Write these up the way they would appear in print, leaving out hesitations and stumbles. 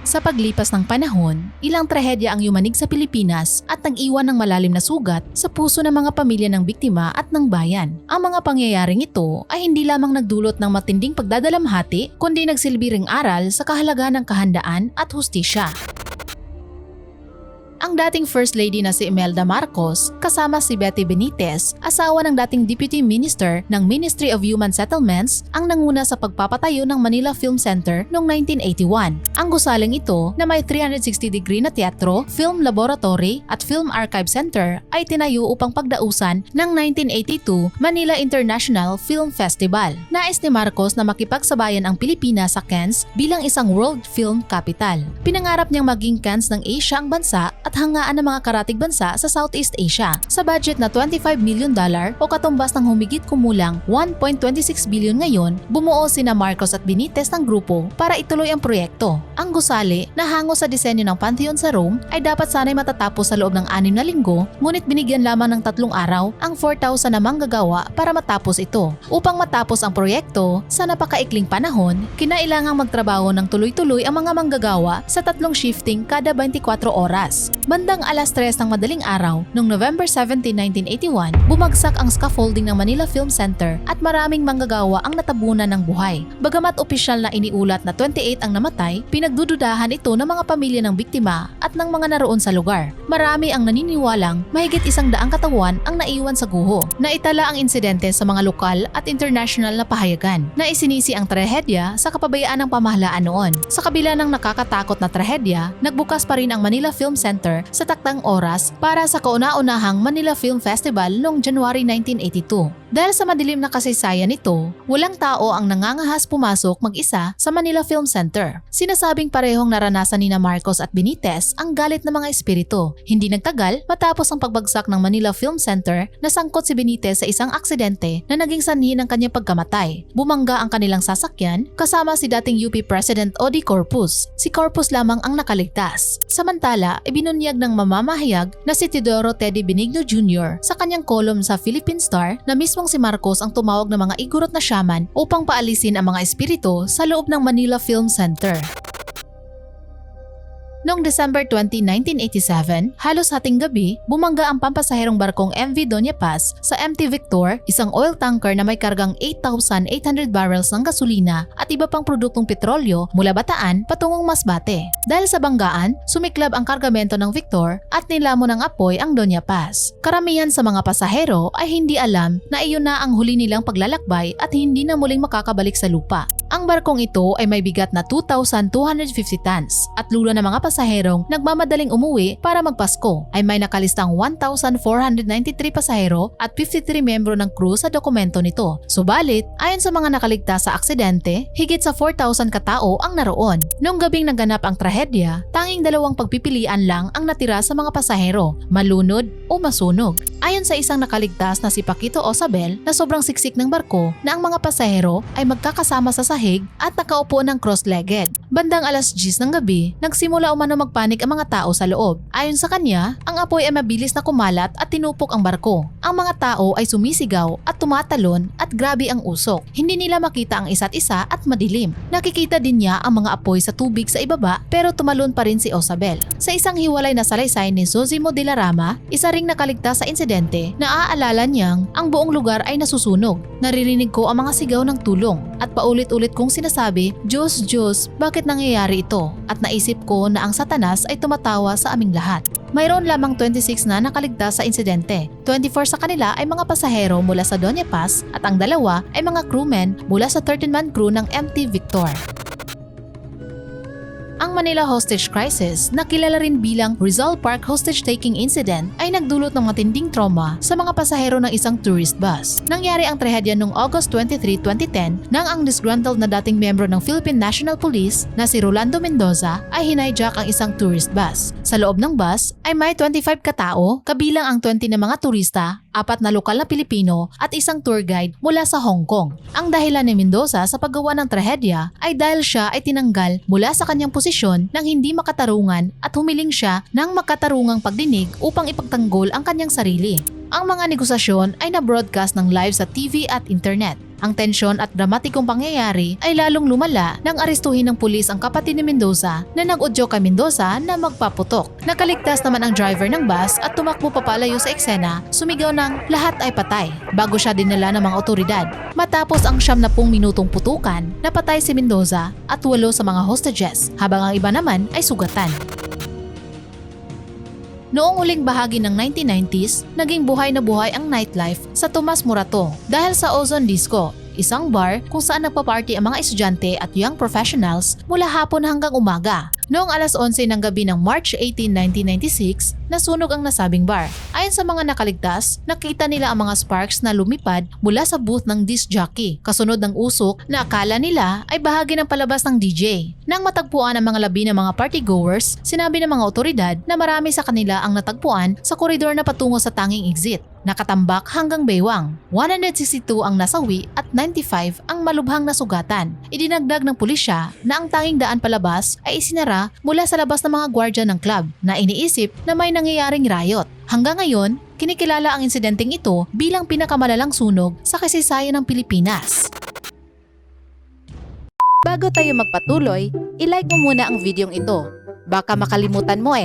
Sa paglipas ng panahon, ilang trahedya ang yumanig sa Pilipinas at nag-iwan ng malalim na sugat sa puso ng mga pamilya ng biktima at ng bayan. Ang mga pangyayaring ito ay hindi lamang nagdulot ng matinding pagdadalamhati, kundi nagsilbi ring aral sa kahalagahan ng kahandaan at hustisya. Ang dating First Lady na si Imelda Marcos kasama si Betty Benitez, asawa ng dating Deputy Minister ng Ministry of Human Settlements, ang nanguna sa pagpapatayo ng Manila Film Center noong 1981. Ang gusaling ito na may 360-degree na teatro, film laboratory at film archive center ay tinayo upang pagdausan ng 1982 Manila International Film Festival. Nais ni Marcos na makipagsabayan ang Pilipinas sa Cannes bilang isang World Film Capital. Pinangarap niyang maging Cannes ng Asia ang bansa at hangaan ng mga karatig bansa sa Southeast Asia. Sa budget na $25 million o katumbas ng humigit kumulang 1.26 billion ngayon, bumuo sina Marcos at Benitez ng grupo para ituloy ang proyekto. Ang gusali na hango sa disenyo ng Pantheon sa Rome ay dapat sanay matatapos sa loob ng 6 na linggo, ngunit binigyan lamang ng 3 araw ang 4,000 na manggagawa para matapos ito. Upang matapos ang proyekto, sa napakaikling panahon, kinailangang magtrabaho ng tuloy-tuloy ang mga manggagawa sa 3 shifting kada 24 oras. Bandang alas 3 ng madaling araw, noong November 17, 1981, bumagsak ang scaffolding ng Manila Film Center at maraming manggagawa ang natabunan ng buhay. Bagamat opisyal na iniulat na 28 ang namatay, pinagdududahan ito ng mga pamilya ng biktima at ng mga naroon sa lugar. Marami ang naniniwalang mahigit 100 katawan ang naiwan sa guho. Naitala ang insidente sa mga lokal at international na pahayagan na isinisi ang trahedya sa kapabayaan ng pamahalaan noon. Sa kabila ng nakakatakot na trahedya, nagbukas pa rin ang Manila Film Center sa taktang oras para sa kauna-unahang Manila Film Festival noong January 1982. Dahil sa madilim na kasaysayan nito, walang tao ang nangangahas pumasok mag-isa sa Manila Film Center. Sinasabing parehong naranasan ni Marcos at Benitez ang galit ng mga espiritu. Hindi nagtagal, matapos ang pagbagsak ng Manila Film Center, nasangkot si Benitez sa isang aksidente na naging sanhi ng kanyang pagkamatay. Bumangga ang kanilang sasakyan kasama si dating UP President Odi Corpus. Si Corpus lamang ang nakaligtas. Samantala, ibinunyag ng mamamahayag na si Teodoro Teddy Benigno Jr. sa kanyang kolum sa Philippine Star na mismong si Marcos ang tumawag ng mga igorot na shaman upang paalisin ang mga espiritu sa loob ng Manila Film Center. Noong December 20, 1987, halos hating gabi, bumangga ang pampasaherong barkong MV Doña Paz sa MT Victor, isang oil tanker na may kargang 8,800 barrels ng gasolina at iba pang produktong petrolyo mula Bataan patungong Masbate. Dahil sa banggaan, sumiklab ang kargamento ng Victor at nilamon ng apoy ang Doña Paz. Karamihan sa mga pasahero ay hindi alam na iyon na ang huli nilang paglalakbay at hindi na muling makakabalik sa lupa. Ang barkong ito ay may bigat na 2,250 tons at lula ng mga pasaherong nagmamadaling umuwi para magpasko ay may nakalistang 1,493 pasahero at 53 miyembro ng crew sa dokumento nito. Subalit, ayon sa mga nakaligtas sa aksidente, higit sa 4,000 katao ang naroon. Noong gabing naganap ang trahedya, tanging 2 pagpipilian lang ang natira sa mga pasahero, malunod o masunog. Ayon sa isang nakaligtas na si Paquito Osabel na sobrang siksik ng barko na ang mga pasahero ay magkakasama sa sahig at nakaupo ng cross-legged. Bandang alas 10 ng gabi, nagsimula umano magpanik ang mga tao sa loob. Ayon sa kanya, ang apoy ay mabilis na kumalat at tinupok ang barko. Ang mga tao ay sumisigaw at tumatalon at grabe ang usok. Hindi nila makita ang isa't isa at madilim. Nakikita din niya ang mga apoy sa tubig sa ibaba pero tumalon pa rin si Osabel. Sa isang hiwalay na salaysay ni Zosimo de la Rama, isa ring nakaligtas sa insidente, naaalala niyang ang buong lugar ay nasusunog. Naririnig ko ang mga sigaw ng tulong at paulit-ulit kong sinasabi, Diyos, Diyos, bakit nangyayari ito? At naisip ko na ang Satanas ay tumatawa sa aming lahat. Mayroon lamang 26 na nakaligtas sa insidente. 24 sa kanila ay mga pasahero mula sa Doña Paz at ang 2 ay mga crewmen mula sa 13-man crew ng MT Victor. Ang Manila hostage crisis, na kilala rin bilang Rizal Park hostage-taking incident, ay nagdulot ng matinding trauma sa mga pasahero ng isang tourist bus. Nangyari ang trahedya noong August 23, 2010 nang ang disgruntled na dating miyembro ng Philippine National Police na si Rolando Mendoza ay hinijak ang isang tourist bus. Sa loob ng bus ay may 25 katao, kabilang ang 20 na mga turista, 4 na lokal na Pilipino at isang tour guide mula sa Hong Kong. Ang dahilan ni Mendoza sa paggawa ng trahedya ay dahil siya ay tinanggal mula sa kanyang posisyon nang hindi makatarungan at humiling siya ng makatarungang pagdinig upang ipagtanggol ang kanyang sarili. Ang mga negosasyon ay na-broadcast ng live sa TV at internet. Ang tensyon at dramatikong pangyayari ay lalong lumala nang arestuhin ng pulis ang kapatid ni Mendoza na nag-udyo kay Mendoza na magpaputok. Nakaligtas naman ang driver ng bus at tumakbo papalayo sa eksena, sumigaw ng lahat ay patay bago siya dinala ng mga otoridad. Matapos ang 70 minutong putukan, napatay si Mendoza at 8 sa mga hostages habang ang iba naman ay sugatan. Noong uling bahagi ng 1990s, naging buhay na buhay ang nightlife sa Tomas Morato dahil sa Ozone Disco, isang bar kung saan nagpa-party ang mga estudyante at young professionals mula hapon hanggang umaga. Noong alas 11 ng gabi ng March 18, 1996, nasunog ang nasabing bar. Ayon sa mga nakaligtas, nakita nila ang mga sparks na lumipad mula sa booth ng disc jockey, kasunod ng usok na akala nila ay bahagi ng palabas ng DJ. Nang matagpuan ang mga labi ng mga partygoers, sinabi ng mga otoridad na marami sa kanila ang natagpuan sa koridor na patungo sa tanging exit. Nakatambak hanggang baywang. 162 ang nasawi at 95 ang malubhang nasugatan. Idinagdag ng pulisya na ang tanging daan palabas ay isinara mula sa labas ng mga gwardya ng club na iniisip na may nangyayaring riot. Hanggang ngayon, kinikilala ang insidenteng ito bilang pinakamalalang sunog sa kasaysayan ng Pilipinas. Bago tayo magpatuloy, i-like mo muna ang videong ito. Baka makalimutan mo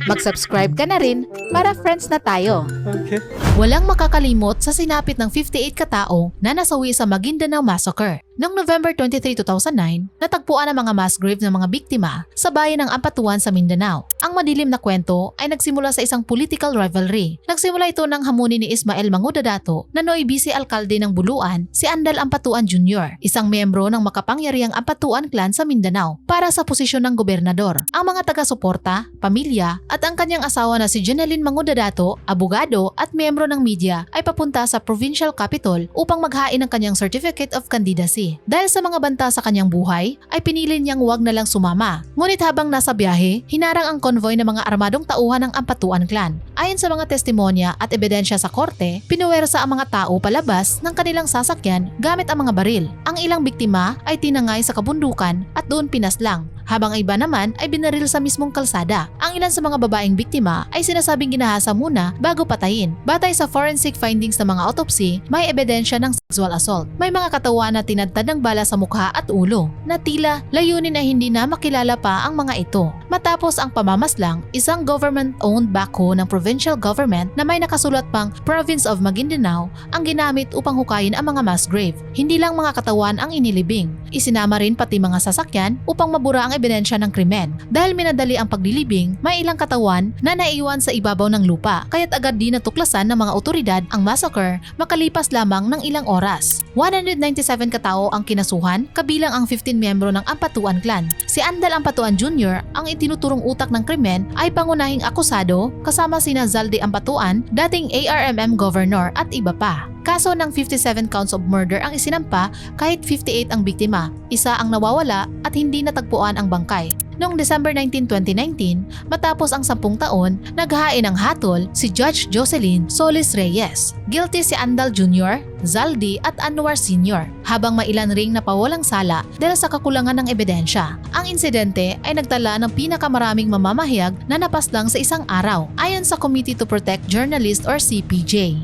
Mag-subscribe ka na rin para friends na tayo. Okay. Walang makakalimot sa sinapit ng 58 katao na nasawi sa Maguindanao Massacre. Noong November 23, 2009, natagpuan ang mga mass grave ng mga biktima sa bayan ng Ampatuan sa Mindanao. Ang madilim na kwento ay nagsimula sa isang political rivalry. Nagsimula ito ng hamunin ni Ismael Mangudadato na nooy vice-alkalde ng Buluan, si Andal Ampatuan Jr., isang miyembro ng makapangyarihang Ampatuan clan sa Mindanao para sa posisyon ng gobernador. Ang mga taga-suporta, pamilya at ang kanyang asawa na si Jeneline Mangudadato, abogado at miyembro ng media ay papunta sa provincial capital upang maghain ng kanyang certificate of candidacy. Dahil sa mga banta sa kanyang buhay, ay pinili niyang wag na lang sumama. Ngunit habang nasa biyahe, hinarang ang konvoy ng mga armadong tauhan ng Ampatuan clan. Ayon sa mga testimonya at ebidensya sa korte, pinuwersa ang mga tao palabas ng kanilang sasakyan gamit ang mga baril. Ang ilang biktima ay tinangay sa kabundukan at doon pinaslang, habang iba naman ay binaril sa mismong kalsada. Ang ilan sa mga babaeng biktima ay sinasabing ginahasa muna bago patayin. Batay sa forensic findings ng mga autopsy, may ebidensya ng sexual assault. May mga katawan na tinadtad ng bala sa mukha at ulo, na tila layunin ay hindi na makilala pa ang mga ito. Matapos ang pamamaslang, isang government-owned backhoe ng provincial government na may nakasulat pang Province of Maguindanao ang ginamit upang hukayin ang mga mass grave. Hindi lang mga katawan ang inilibing. Isinama rin pati mga sasakyan upang mabura ang ebidensya ng krimen. Dahil minadali ang paglilibing, may ilang katawan na naiiwan sa ibabaw ng lupa, kaya't agad din natuklasan ng mga otoridad ang massacre makalipas lamang ng ilang oras. 197 katao ang kinasuhan, kabilang ang 15 miyembro ng Ampatuan clan. Si Andal Ampatuan Jr., ang itinuturong utak ng krimen, ay pangunahing akusado kasama sina Zaldi Ampatuan, dating ARMM governor at iba pa. Kaso ng 57 counts of murder ang isinampa kahit 58 ang biktima. Isa ang nawawala at hindi natagpuan ang bangkay. Noong December 19, 2019, matapos ang 10 taon, naghain ng hatol si Judge Jocelyn Solis Reyes. Guilty si Andal Jr., Zaldi at Anwar Sr. habang mailan ring napawalang sala dahil sa kakulangan ng ebidensya. Ang insidente ay nagtala ng pinakamaraming mamamahayag na napaslang sa isang araw, ayon sa Committee to Protect Journalists or CPJ.